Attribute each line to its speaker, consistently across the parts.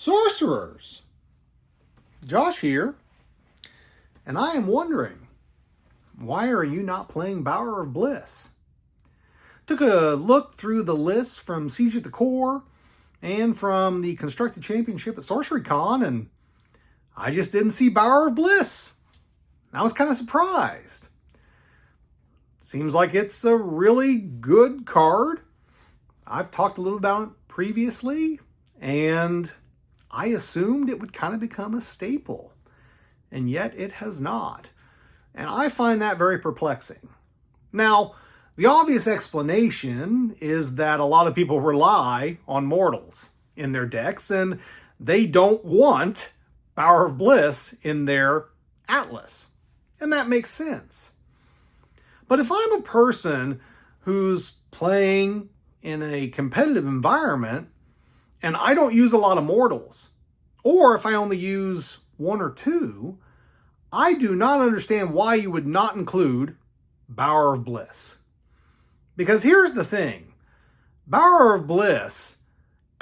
Speaker 1: Sorcerers! Josh here, and I am wondering, why are you not playing Bower of Bliss? Took a look through the lists from Siege at the Core and from the Constructed Championship at Sorcery Con, and I just didn't see Bower of Bliss. I was kind of surprised. Seems like it's a really good card. I've talked a little about it previously, and I assumed it would kind of become a staple, and yet it has not. And I find that very perplexing. Now, the obvious explanation is that a lot of people rely on mortals in their decks, and they don't want Bower of Bliss in their Atlas. And that makes sense. But if I'm a person who's playing in a competitive environment and I don't use a lot of mortals, or if I only use one or two, I do not understand why you would not include Bower of Bliss. Because here's the thing. Bower of Bliss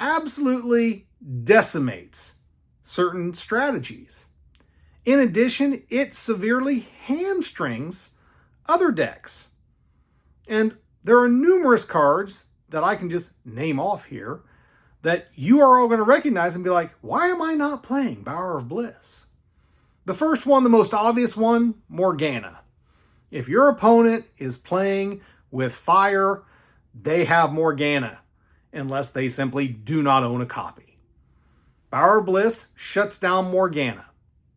Speaker 1: absolutely decimates certain strategies. In addition, it severely hamstrings other decks. And there are numerous cards that I can just name off here that you are all going to recognize and be like, why am I not playing Bower of Bliss? The first one, the most obvious one, Morgana. If your opponent is playing with fire, they have Morgana, unless they simply do not own a copy. Bower of Bliss shuts down Morgana,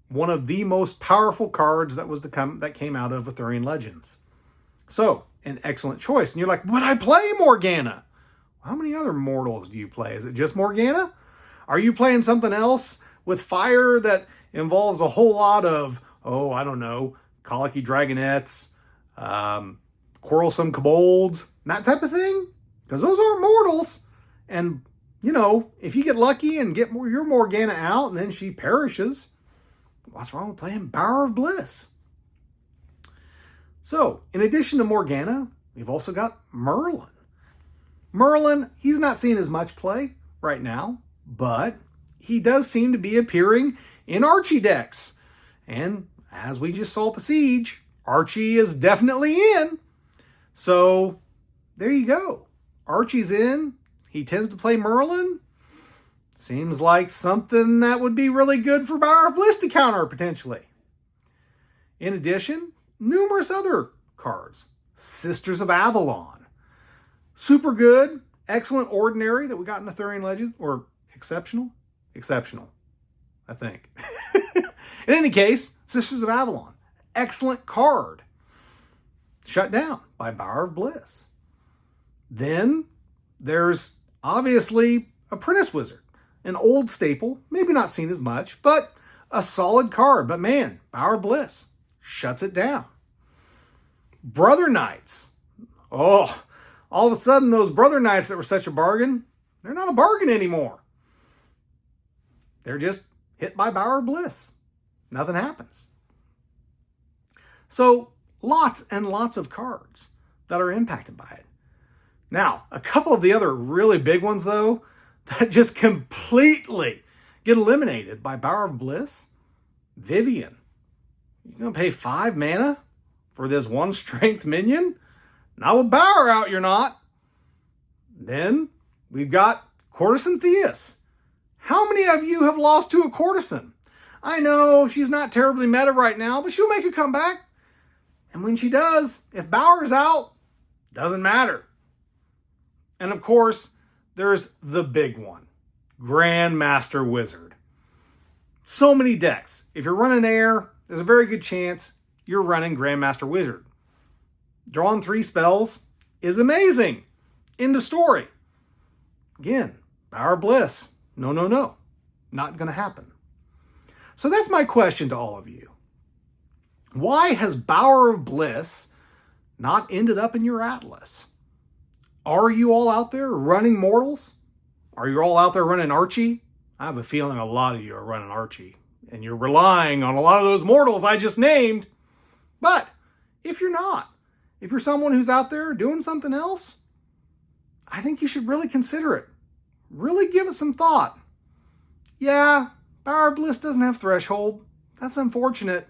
Speaker 1: one of the most powerful cards that came out of Arthurian Legends. So, an excellent choice. And you're like, would I play Morgana? How many other mortals do you play? Is it just Morgana? Are you playing something else with fire that involves a whole lot of, colicky dragonettes, quarrelsome kobolds, that type of thing? Because those aren't mortals. And, if you get lucky and get your Morgana out and then she perishes, what's wrong with playing Bower of Bliss? So, in addition to Morgana, we've also got Merlin. Merlin, he's not seeing as much play right now, but he does seem to be appearing in Archie decks. And as we just saw at the Siege, Archie is definitely in. So, there you go. Archie's in. He tends to play Merlin. Seems like something that would be really good for Bower of Bliss to counter, potentially. In addition, numerous other cards. Sisters of Avalon. Super good, excellent ordinary that we got in Arthurian Legends, or exceptional? Exceptional, I think. In any case, Sisters of Avalon. Excellent card. Shut down by Bower of Bliss. Then there's obviously Apprentice Wizard. An old staple, maybe not seen as much, but a solid card. But man, Bower of Bliss shuts it down. Brother Knights. Oh, all of a sudden those Brother Knights that were such a bargain, they're not a bargain anymore. They're just hit by Bower of Bliss. Nothing happens. So lots and lots of cards that are impacted by it. Now, a couple of the other really big ones, though, that just completely get eliminated by Bower of Bliss. Vivian. You're going to pay 5 mana for this 1 strength minion? Not with Bower out, you're not. Then we've got Courtesan Theus. How many of you have lost to a Courtesan? I know she's not terribly meta right now, but she'll make a comeback. And when she does, if Bower's out, doesn't matter. And of course, there's the big one, Grandmaster Wizard. So many decks. If you're running air, there's a very good chance you're running Grandmaster Wizard. Drawing 3 spells is amazing. End of story. Again, Bower of Bliss. No. Not going to happen. So that's my question to all of you. Why has Bower of Bliss not ended up in your Atlas? Are you all out there running mortals? Are you all out there running Archie? I have a feeling a lot of you are running Archie, and you're relying on a lot of those mortals I just named. But if you're not, if you're someone who's out there doing something else, I think you should really consider it. Really give it some thought. Yeah, Power of Bliss doesn't have Threshold. That's unfortunate.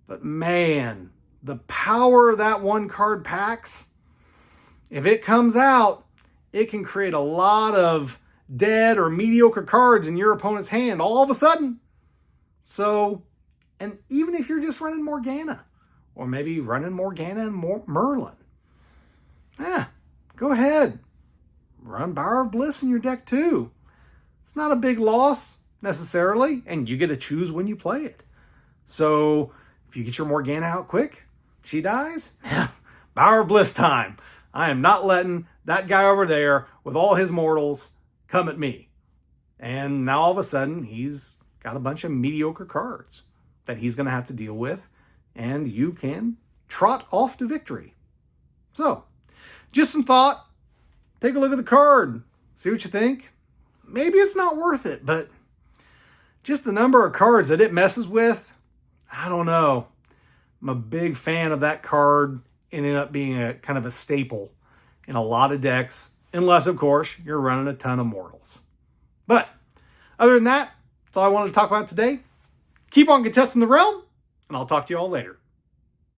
Speaker 1: But man, the power that one card packs, if it comes out, it can create a lot of dead or mediocre cards in your opponent's hand all of a sudden. So, and even if you're just running Morgana, or maybe running Morgana and Merlin, go ahead. Run Power of Bliss in your deck too. It's not a big loss necessarily, and you get to choose when you play it. So if you get your Morgana out quick, she dies, Power of Bliss time. I am not letting that guy over there with all his mortals come at me. And now all of a sudden, he's got a bunch of mediocre cards that he's going to have to deal with, and you can trot off to victory. So, just some thought. Take a look at the card. See what you think. Maybe it's not worth it, but just the number of cards that it messes with, I don't know. I'm a big fan of that card ending up being a kind of a staple in a lot of decks, unless, of course, you're running a ton of mortals. But other than that, that's all I wanted to talk about today. Keep on contesting the realm, and I'll talk to you all later.